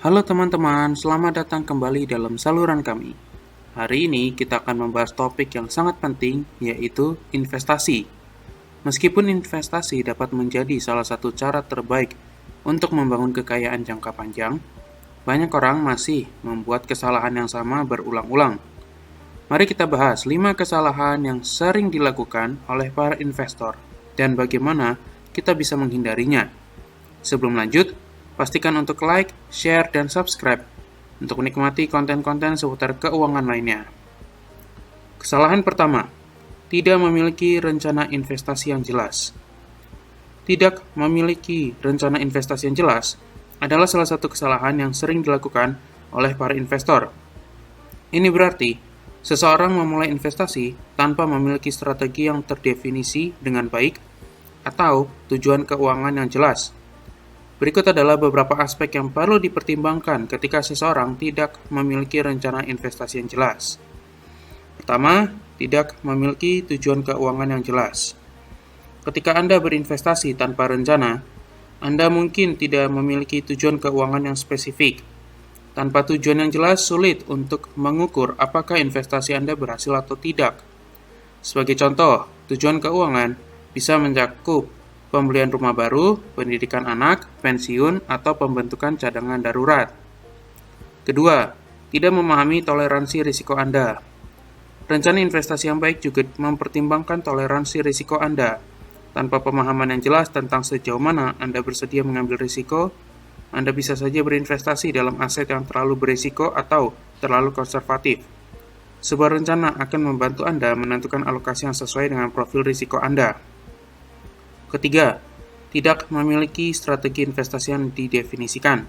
Halo teman-teman, selamat datang kembali dalam saluran kami. Hari ini kita akan membahas topik yang sangat penting, yaitu investasi. Meskipun investasi dapat menjadi salah satu cara terbaik untuk membangun kekayaan jangka panjang, banyak orang masih membuat kesalahan yang sama berulang-ulang. Mari kita bahas 5 kesalahan yang sering dilakukan oleh para investor dan bagaimana kita bisa menghindarinya. Sebelum lanjut, pastikan untuk like, share, dan subscribe untuk menikmati konten-konten seputar keuangan lainnya. Kesalahan pertama, tidak memiliki rencana investasi yang jelas. Tidak memiliki rencana investasi yang jelas adalah salah satu kesalahan yang sering dilakukan oleh para investor. Ini berarti, seseorang memulai investasi tanpa memiliki strategi yang terdefinisi dengan baik atau tujuan keuangan yang jelas. Berikut adalah beberapa aspek yang perlu dipertimbangkan ketika seseorang tidak memiliki rencana investasi yang jelas. Pertama, tidak memiliki tujuan keuangan yang jelas. Ketika Anda berinvestasi tanpa rencana, Anda mungkin tidak memiliki tujuan keuangan yang spesifik. Tanpa tujuan yang jelas, sulit untuk mengukur apakah investasi Anda berhasil atau tidak. Sebagai contoh, tujuan keuangan bisa mencakup pembelian rumah baru, pendidikan anak, pensiun, atau pembentukan cadangan darurat. Kedua, tidak memahami toleransi risiko Anda. Rencana investasi yang baik juga mempertimbangkan toleransi risiko Anda. Tanpa pemahaman yang jelas tentang sejauh mana Anda bersedia mengambil risiko, Anda bisa saja berinvestasi dalam aset yang terlalu berisiko atau terlalu konservatif. Sebuah rencana akan membantu Anda menentukan alokasi yang sesuai dengan profil risiko Anda. Ketiga, tidak memiliki strategi investasi yang didefinisikan.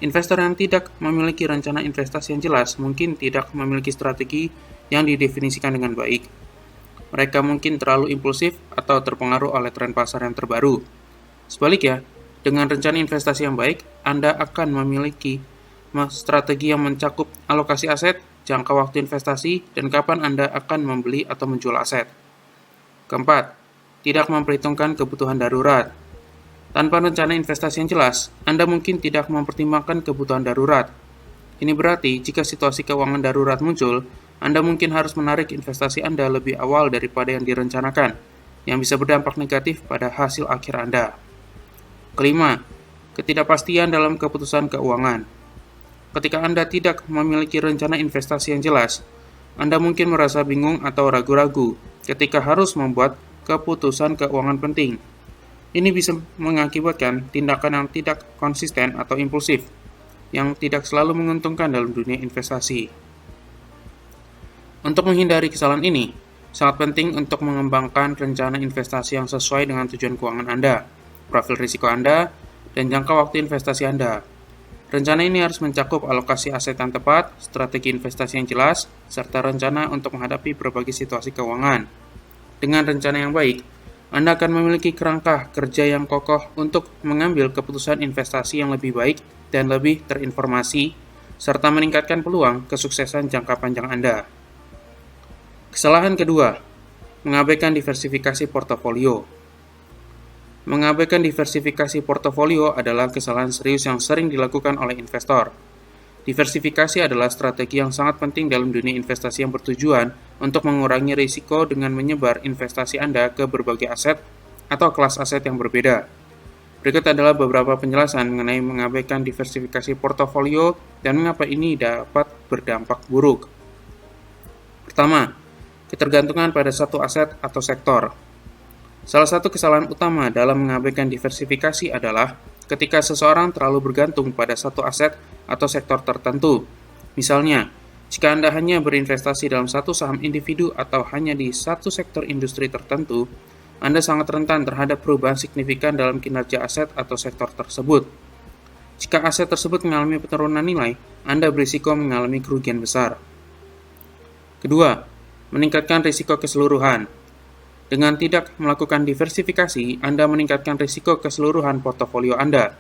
Investor yang tidak memiliki rencana investasi yang jelas mungkin tidak memiliki strategi yang didefinisikan dengan baik. Mereka mungkin terlalu impulsif atau terpengaruh oleh tren pasar yang terbaru. Sebaliknya, dengan rencana investasi yang baik, Anda akan memiliki strategi yang mencakup alokasi aset, jangka waktu investasi, dan kapan Anda akan membeli atau menjual aset. Keempat, tidak memperhitungkan kebutuhan darurat. Tanpa rencana investasi yang jelas, Anda mungkin tidak mempertimbangkan kebutuhan darurat. Ini berarti jika situasi keuangan darurat muncul, Anda mungkin harus menarik investasi Anda lebih awal daripada yang direncanakan, yang bisa berdampak negatif pada hasil akhir Anda. Kelima, ketidakpastian dalam keputusan keuangan. Ketika Anda tidak memiliki rencana investasi yang jelas, Anda mungkin merasa bingung atau ragu-ragu ketika harus membuat keputusan keuangan penting. Ini bisa mengakibatkan tindakan yang tidak konsisten atau impulsif, yang tidak selalu menguntungkan dalam dunia investasi. Untuk menghindari kesalahan ini, sangat penting untuk mengembangkan rencana investasi yang sesuai dengan tujuan keuangan Anda, profil risiko Anda, dan jangka waktu investasi Anda. Rencana ini harus mencakup alokasi aset yang tepat, strategi investasi yang jelas, serta rencana untuk menghadapi berbagai situasi keuangan. Dengan rencana yang baik, Anda akan memiliki kerangka kerja yang kokoh untuk mengambil keputusan investasi yang lebih baik dan lebih terinformasi, serta meningkatkan peluang kesuksesan jangka panjang Anda. Kesalahan kedua, mengabaikan diversifikasi portofolio. Mengabaikan diversifikasi portofolio adalah kesalahan serius yang sering dilakukan oleh investor. Diversifikasi adalah strategi yang sangat penting dalam dunia investasi yang bertujuan untuk mengurangi risiko dengan menyebar investasi Anda ke berbagai aset atau kelas aset yang berbeda. Berikut adalah beberapa penjelasan mengenai mengabaikan diversifikasi portofolio dan mengapa ini dapat berdampak buruk. Pertama, ketergantungan pada satu aset atau sektor. Salah satu kesalahan utama dalam mengabaikan diversifikasi adalah ketika seseorang terlalu bergantung pada satu aset atau sektor tertentu. Misalnya, jika Anda hanya berinvestasi dalam satu saham individu atau hanya di satu sektor industri tertentu, Anda sangat rentan terhadap perubahan signifikan dalam kinerja aset atau sektor tersebut. Jika aset tersebut mengalami penurunan nilai, Anda berisiko mengalami kerugian besar. Kedua, meningkatkan risiko keseluruhan. Dengan tidak melakukan diversifikasi, Anda meningkatkan risiko keseluruhan portofolio Anda.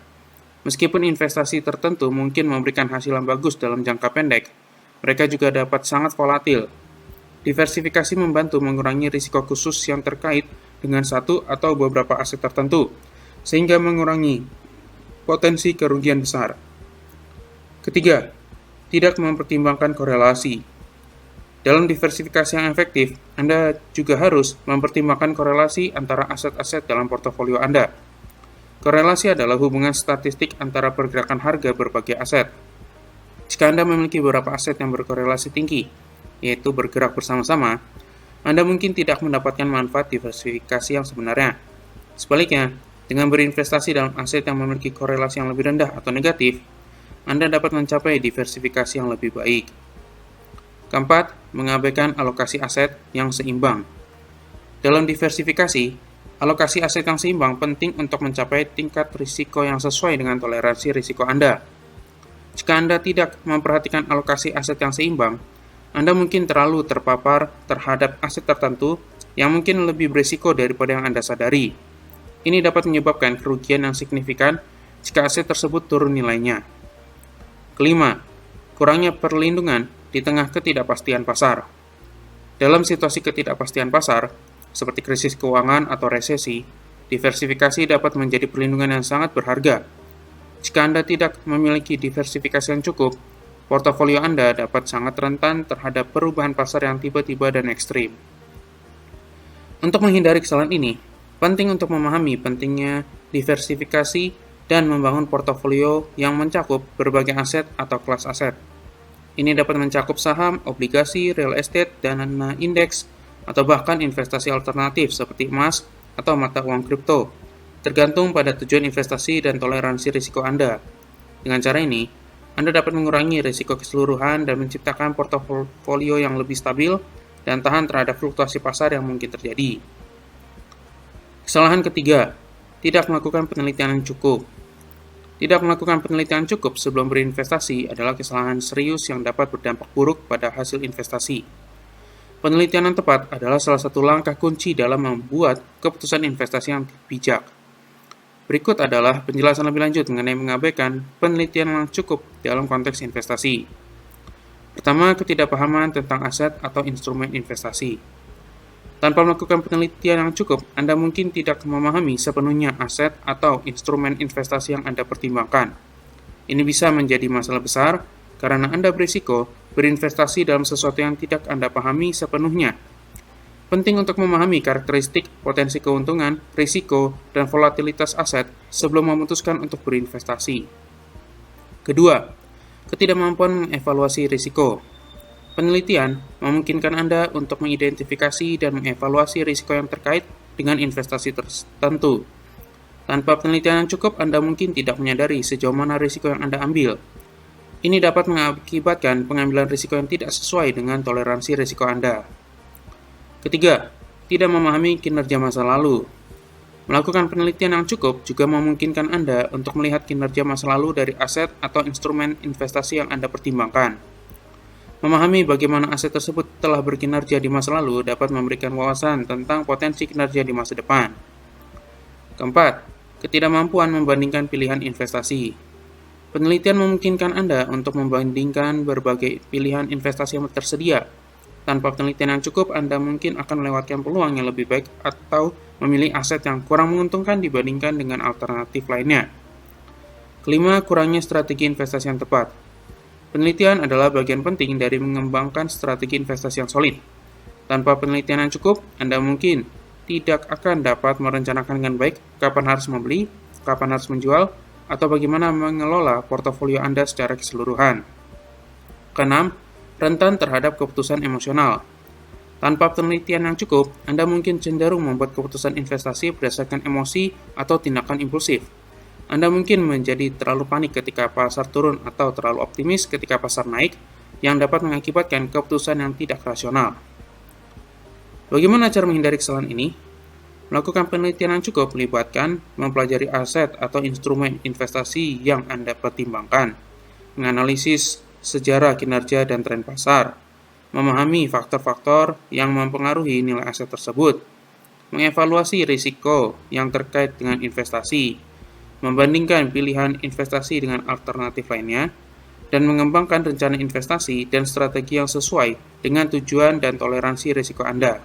Meskipun investasi tertentu mungkin memberikan hasil yang bagus dalam jangka pendek, mereka juga dapat sangat volatil. Diversifikasi membantu mengurangi risiko khusus yang terkait dengan satu atau beberapa aset tertentu, sehingga mengurangi potensi kerugian besar. Ketiga, tidak mempertimbangkan korelasi. Dalam diversifikasi yang efektif, Anda juga harus mempertimbangkan korelasi antara aset-aset dalam portofolio Anda. Korelasi adalah hubungan statistik antara pergerakan harga berbagai aset. Jika Anda memiliki beberapa aset yang berkorelasi tinggi, yaitu bergerak bersama-sama, Anda mungkin tidak mendapatkan manfaat diversifikasi yang sebenarnya. Sebaliknya, dengan berinvestasi dalam aset yang memiliki korelasi yang lebih rendah atau negatif, Anda dapat mencapai diversifikasi yang lebih baik. Keempat, mengabaikan alokasi aset yang seimbang. Dalam diversifikasi, alokasi aset yang seimbang penting untuk mencapai tingkat risiko yang sesuai dengan toleransi risiko Anda. Jika Anda tidak memperhatikan alokasi aset yang seimbang, Anda mungkin terlalu terpapar terhadap aset tertentu yang mungkin lebih berisiko daripada yang Anda sadari. Ini dapat menyebabkan kerugian yang signifikan jika aset tersebut turun nilainya. Kelima, kurangnya perlindungan di tengah ketidakpastian pasar. Dalam situasi ketidakpastian pasar, seperti krisis keuangan atau resesi, diversifikasi dapat menjadi perlindungan yang sangat berharga. Jika Anda tidak memiliki diversifikasi yang cukup, portofolio Anda dapat sangat rentan terhadap perubahan pasar yang tiba-tiba dan ekstrim. Untuk menghindari kesalahan ini, penting untuk memahami pentingnya diversifikasi dan membangun portofolio yang mencakup berbagai aset atau kelas aset. Ini dapat mencakup saham, obligasi, real estate, dana indeks, atau bahkan investasi alternatif seperti emas atau mata uang kripto, tergantung pada tujuan investasi dan toleransi risiko Anda. Dengan cara ini, Anda dapat mengurangi risiko keseluruhan dan menciptakan portofolio yang lebih stabil dan tahan terhadap fluktuasi pasar yang mungkin terjadi. Kesalahan ketiga, tidak melakukan penelitian yang cukup. Tidak melakukan penelitian cukup sebelum berinvestasi adalah kesalahan serius yang dapat berdampak buruk pada hasil investasi. Penelitian yang tepat adalah salah satu langkah kunci dalam membuat keputusan investasi yang bijak. Berikut adalah penjelasan lebih lanjut mengenai mengabaikan penelitian yang cukup dalam konteks investasi. Pertama, ketidakpahaman tentang aset atau instrumen investasi. Tanpa melakukan penelitian yang cukup, Anda mungkin tidak memahami sepenuhnya aset atau instrumen investasi yang Anda pertimbangkan. Ini bisa menjadi masalah besar karena Anda berisiko berinvestasi dalam sesuatu yang tidak Anda pahami sepenuhnya. Penting untuk memahami karakteristik, potensi keuntungan, risiko, dan volatilitas aset sebelum memutuskan untuk berinvestasi. Kedua, ketidakmampuan mengevaluasi risiko. Penelitian memungkinkan Anda untuk mengidentifikasi dan mengevaluasi risiko yang terkait dengan investasi tertentu. Tanpa penelitian yang cukup, Anda mungkin tidak menyadari sejauh mana risiko yang Anda ambil. Ini dapat mengakibatkan pengambilan risiko yang tidak sesuai dengan toleransi risiko Anda. Ketiga, tidak memahami kinerja masa lalu. Melakukan penelitian yang cukup juga memungkinkan Anda untuk melihat kinerja masa lalu dari aset atau instrumen investasi yang Anda pertimbangkan. Memahami bagaimana aset tersebut telah berkinerja di masa lalu dapat memberikan wawasan tentang potensi kinerja di masa depan. Keempat, ketidakmampuan membandingkan pilihan investasi. Penelitian memungkinkan Anda untuk membandingkan berbagai pilihan investasi yang tersedia. Tanpa penelitian yang cukup, Anda mungkin akan melewatkan peluang yang lebih baik atau memilih aset yang kurang menguntungkan dibandingkan dengan alternatif lainnya. Kelima, kurangnya strategi investasi yang tepat. Penelitian adalah bagian penting dari mengembangkan strategi investasi yang solid. Tanpa penelitian yang cukup, Anda mungkin tidak akan dapat merencanakan dengan baik kapan harus membeli, kapan harus menjual, atau bagaimana mengelola portofolio Anda secara keseluruhan. Keenam, rentan terhadap keputusan emosional. Tanpa penelitian yang cukup, Anda mungkin cenderung membuat keputusan investasi berdasarkan emosi atau tindakan impulsif. Anda mungkin menjadi terlalu panik ketika pasar turun atau terlalu optimis ketika pasar naik, yang dapat mengakibatkan keputusan yang tidak rasional. Bagaimana cara menghindari kesalahan ini? Melakukan penelitian yang cukup melibatkan mempelajari aset atau instrumen investasi yang Anda pertimbangkan, menganalisis sejarah kinerja dan tren pasar, memahami faktor-faktor yang mempengaruhi nilai aset tersebut, mengevaluasi risiko yang terkait dengan investasi, membandingkan pilihan investasi dengan alternatif lainnya, dan mengembangkan rencana investasi dan strategi yang sesuai dengan tujuan dan toleransi risiko Anda.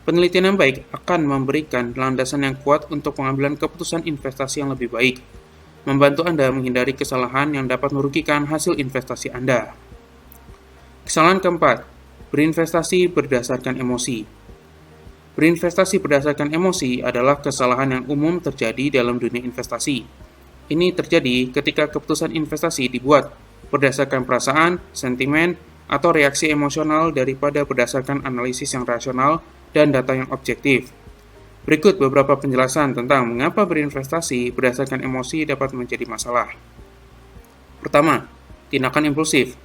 Penelitian yang baik akan memberikan landasan yang kuat untuk pengambilan keputusan investasi yang lebih baik. membantu Anda menghindari kesalahan yang dapat merugikan hasil investasi Anda. Kesalahan keempat, berinvestasi berdasarkan emosi. Berinvestasi berdasarkan emosi adalah kesalahan yang umum terjadi dalam dunia investasi. Ini terjadi ketika keputusan investasi dibuat berdasarkan perasaan, sentimen, atau reaksi emosional daripada berdasarkan analisis yang rasional dan data yang objektif. Berikut beberapa penjelasan tentang mengapa berinvestasi berdasarkan emosi dapat menjadi masalah. Pertama, tindakan impulsif.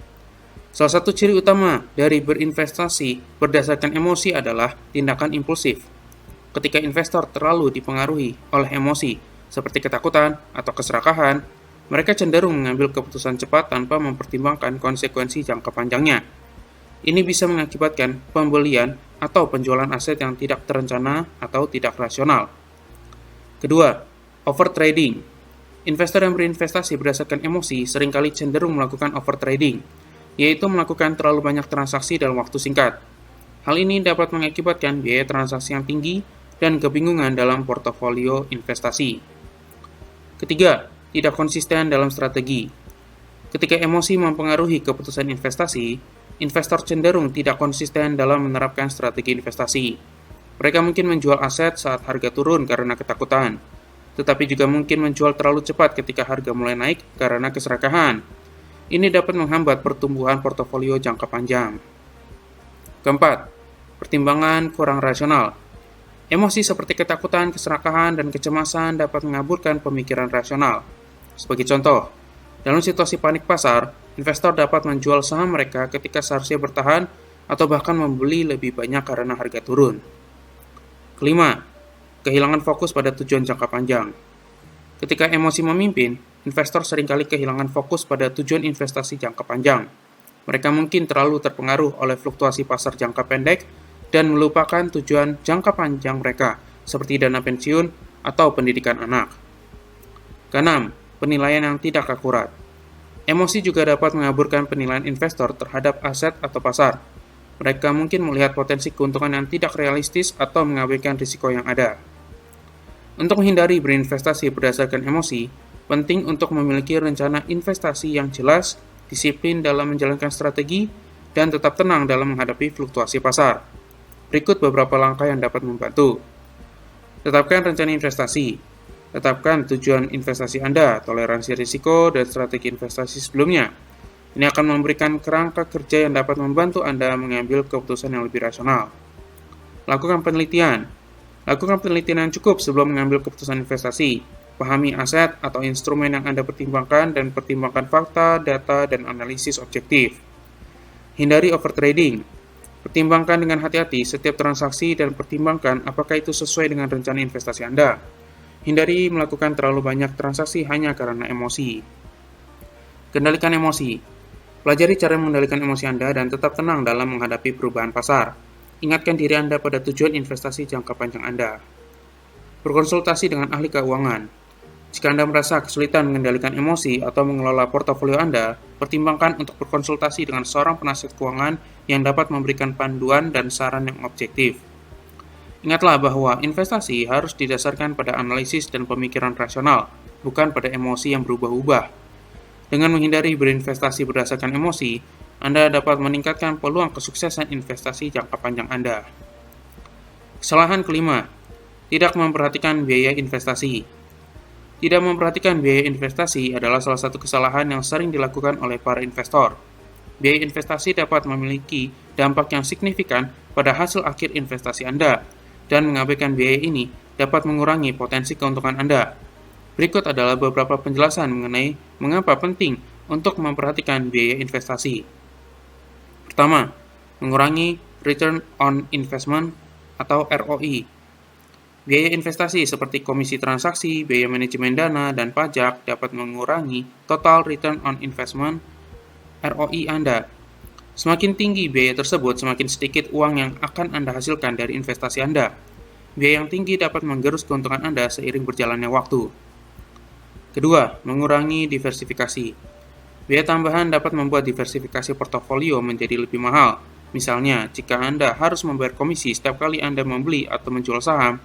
Salah satu ciri utama dari berinvestasi berdasarkan emosi adalah tindakan impulsif. Ketika investor terlalu dipengaruhi oleh emosi, seperti ketakutan atau keserakahan, mereka cenderung mengambil keputusan cepat tanpa mempertimbangkan konsekuensi jangka panjangnya. Ini bisa mengakibatkan pembelian atau penjualan aset yang tidak terencana atau tidak rasional. Kedua, overtrading. Investor yang berinvestasi berdasarkan emosi seringkali cenderung melakukan overtrading, yaitu melakukan terlalu banyak transaksi dalam waktu singkat. Hal ini dapat mengakibatkan biaya transaksi yang tinggi dan kebingungan dalam portofolio investasi. Ketiga, tidak konsisten dalam strategi. Ketika emosi mempengaruhi keputusan investasi, investor cenderung tidak konsisten dalam menerapkan strategi investasi. Mereka mungkin menjual aset saat harga turun karena ketakutan, tetapi juga mungkin menjual terlalu cepat ketika harga mulai naik karena keserakahan. Ini dapat menghambat pertumbuhan portofolio jangka panjang. Keempat, pertimbangan kurang rasional. Emosi seperti ketakutan, keserakahan, dan kecemasan dapat mengaburkan pemikiran rasional. Sebagai contoh, dalam situasi panik pasar, investor dapat menjual saham mereka ketika seharusnya bertahan atau bahkan membeli lebih banyak karena harga turun. Kelima, kehilangan fokus pada tujuan jangka panjang. Ketika emosi memimpin, investor seringkali kehilangan fokus pada tujuan investasi jangka panjang. Mereka mungkin terlalu terpengaruh oleh fluktuasi pasar jangka pendek dan melupakan tujuan jangka panjang mereka, seperti dana pensiun atau pendidikan anak. Keenam, penilaian yang tidak akurat. Emosi juga dapat mengaburkan penilaian investor terhadap aset atau pasar. Mereka mungkin melihat potensi keuntungan yang tidak realistis atau mengabaikan risiko yang ada. Untuk menghindari berinvestasi berdasarkan emosi, penting untuk memiliki rencana investasi yang jelas, disiplin dalam menjalankan strategi, dan tetap tenang dalam menghadapi fluktuasi pasar. Berikut beberapa langkah yang dapat membantu. Tetapkan rencana investasi. Tetapkan tujuan investasi Anda, toleransi risiko, dan strategi investasi sebelumnya. Ini akan memberikan kerangka kerja yang dapat membantu Anda mengambil keputusan yang lebih rasional. Lakukan penelitian. Lakukan penelitian yang cukup sebelum mengambil keputusan investasi. Pahami aset atau instrumen yang Anda pertimbangkan dan pertimbangkan fakta, data, dan analisis objektif. Hindari overtrading. Pertimbangkan dengan hati-hati setiap transaksi dan pertimbangkan apakah itu sesuai dengan rencana investasi Anda. Hindari melakukan terlalu banyak transaksi hanya karena emosi. Kendalikan emosi. Pelajari cara mengendalikan emosi Anda dan tetap tenang dalam menghadapi perubahan pasar. Ingatkan diri Anda pada tujuan investasi jangka panjang Anda. Berkonsultasi dengan ahli keuangan. Jika Anda merasa kesulitan mengendalikan emosi atau mengelola portofolio Anda, pertimbangkan untuk berkonsultasi dengan seorang penasihat keuangan yang dapat memberikan panduan dan saran yang objektif. Ingatlah bahwa investasi harus didasarkan pada analisis dan pemikiran rasional, bukan pada emosi yang berubah-ubah. Dengan menghindari berinvestasi berdasarkan emosi, Anda dapat meningkatkan peluang kesuksesan investasi jangka panjang Anda. Kesalahan kelima, tidak memperhatikan biaya investasi. Tidak memperhatikan biaya investasi adalah salah satu kesalahan yang sering dilakukan oleh para investor. Biaya investasi dapat memiliki dampak yang signifikan pada hasil akhir investasi Anda, dan mengabaikan biaya ini dapat mengurangi potensi keuntungan Anda. Berikut adalah beberapa penjelasan mengenai mengapa penting untuk memperhatikan biaya investasi. Pertama, mengurangi return on investment atau ROI. Biaya investasi seperti komisi transaksi, biaya manajemen dana, dan pajak dapat mengurangi total return on investment ROI Anda. Semakin tinggi biaya tersebut, semakin sedikit uang yang akan Anda hasilkan dari investasi Anda. Biaya yang tinggi dapat menggerus keuntungan Anda seiring berjalannya waktu. Kedua, mengurangi diversifikasi. Biaya tambahan dapat membuat diversifikasi portofolio menjadi lebih mahal. Misalnya, jika Anda harus membayar komisi setiap kali Anda membeli atau menjual saham,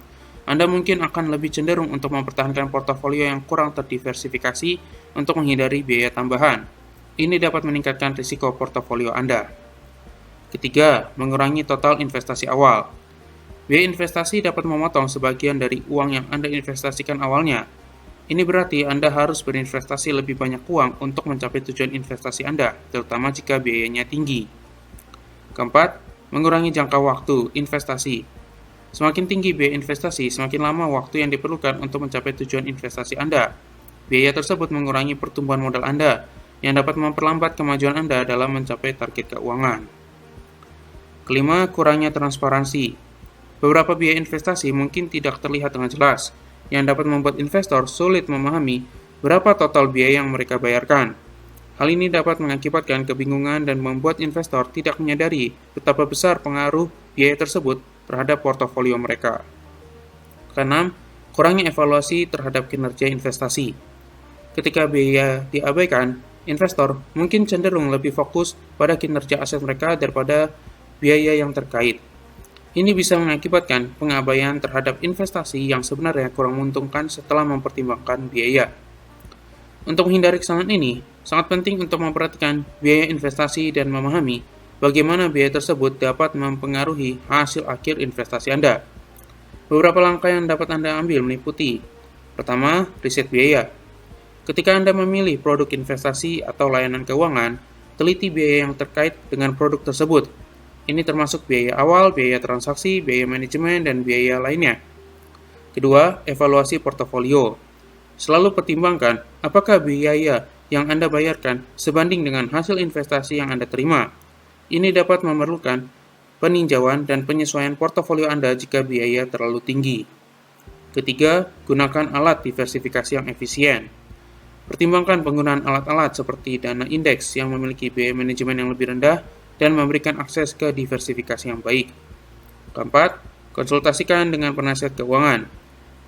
Anda mungkin akan lebih cenderung untuk mempertahankan portofolio yang kurang terdiversifikasi untuk menghindari biaya tambahan. Ini dapat meningkatkan risiko portofolio Anda. Ketiga, mengurangi total investasi awal. Biaya investasi dapat memotong sebagian dari uang yang Anda investasikan awalnya. Ini berarti Anda harus berinvestasi lebih banyak uang untuk mencapai tujuan investasi Anda, terutama jika biayanya tinggi. Keempat, mengurangi jangka waktu investasi. Semakin tinggi biaya investasi, semakin lama waktu yang diperlukan untuk mencapai tujuan investasi Anda. Biaya tersebut mengurangi pertumbuhan modal Anda, yang dapat memperlambat kemajuan Anda dalam mencapai target keuangan. Kelima, kurangnya transparansi. Beberapa biaya investasi mungkin tidak terlihat dengan jelas, yang dapat membuat investor sulit memahami berapa total biaya yang mereka bayarkan. Hal ini dapat mengakibatkan kebingungan dan membuat investor tidak menyadari betapa besar pengaruh biaya tersebut terhadap portofolio mereka. Keenam, kurangnya evaluasi terhadap kinerja investasi. Ketika biaya diabaikan, investor mungkin cenderung lebih fokus pada kinerja aset mereka daripada biaya yang terkait. Ini bisa mengakibatkan pengabaian terhadap investasi yang sebenarnya kurang menguntungkan setelah mempertimbangkan biaya. Untuk menghindari kesalahan ini, sangat penting untuk memperhatikan biaya investasi dan memahami bagaimana biaya tersebut dapat mempengaruhi hasil akhir investasi Anda. Beberapa langkah yang dapat Anda ambil meliputi: pertama, riset biaya. Ketika Anda memilih produk investasi atau layanan keuangan, teliti biaya yang terkait dengan produk tersebut. Ini termasuk biaya awal, biaya transaksi, biaya manajemen, dan biaya lainnya. Kedua, evaluasi portofolio. Selalu pertimbangkan apakah biaya yang Anda bayarkan sebanding dengan hasil investasi yang Anda terima. Ini dapat memerlukan peninjauan dan penyesuaian portofolio Anda jika biaya terlalu tinggi. Ketiga, gunakan alat diversifikasi yang efisien. Pertimbangkan penggunaan alat-alat seperti dana indeks yang memiliki biaya manajemen yang lebih rendah dan memberikan akses ke diversifikasi yang baik. Keempat, konsultasikan dengan penasihat keuangan.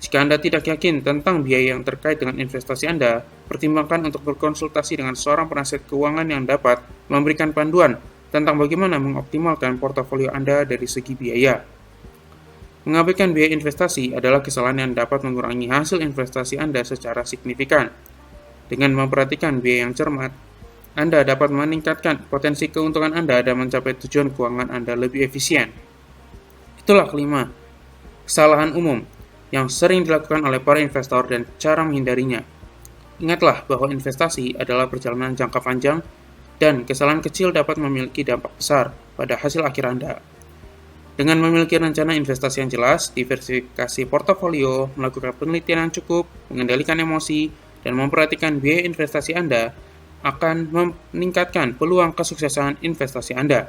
Jika Anda tidak yakin tentang biaya yang terkait dengan investasi Anda, pertimbangkan untuk berkonsultasi dengan seorang penasihat keuangan yang dapat memberikan panduan tentang bagaimana mengoptimalkan portofolio Anda dari segi biaya. Mengabaikan biaya investasi adalah kesalahan yang dapat mengurangi hasil investasi Anda secara signifikan. Dengan memperhatikan biaya yang cermat, Anda dapat meningkatkan potensi keuntungan Anda dan mencapai tujuan keuangan Anda lebih efisien. Itulah kelima, kesalahan umum yang sering dilakukan oleh para investor dan cara menghindarinya. Ingatlah bahwa investasi adalah perjalanan jangka panjang dan kesalahan kecil dapat memiliki dampak besar pada hasil akhir Anda. Dengan memiliki rencana investasi yang jelas, diversifikasi portofolio, melakukan penelitian yang cukup, mengendalikan emosi, dan memperhatikan biaya investasi Anda akan meningkatkan peluang kesuksesan investasi Anda.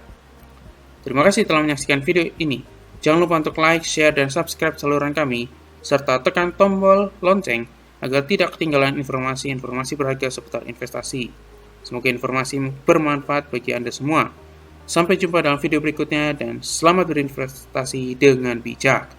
Terima kasih telah menyaksikan video ini. Jangan lupa untuk like, share, dan subscribe saluran kami, serta tekan tombol lonceng agar tidak ketinggalan informasi-informasi berharga seputar investasi. Semoga informasi bermanfaat bagi Anda semua. Sampai jumpa dalam video berikutnya dan selamat berinvestasi dengan bijak.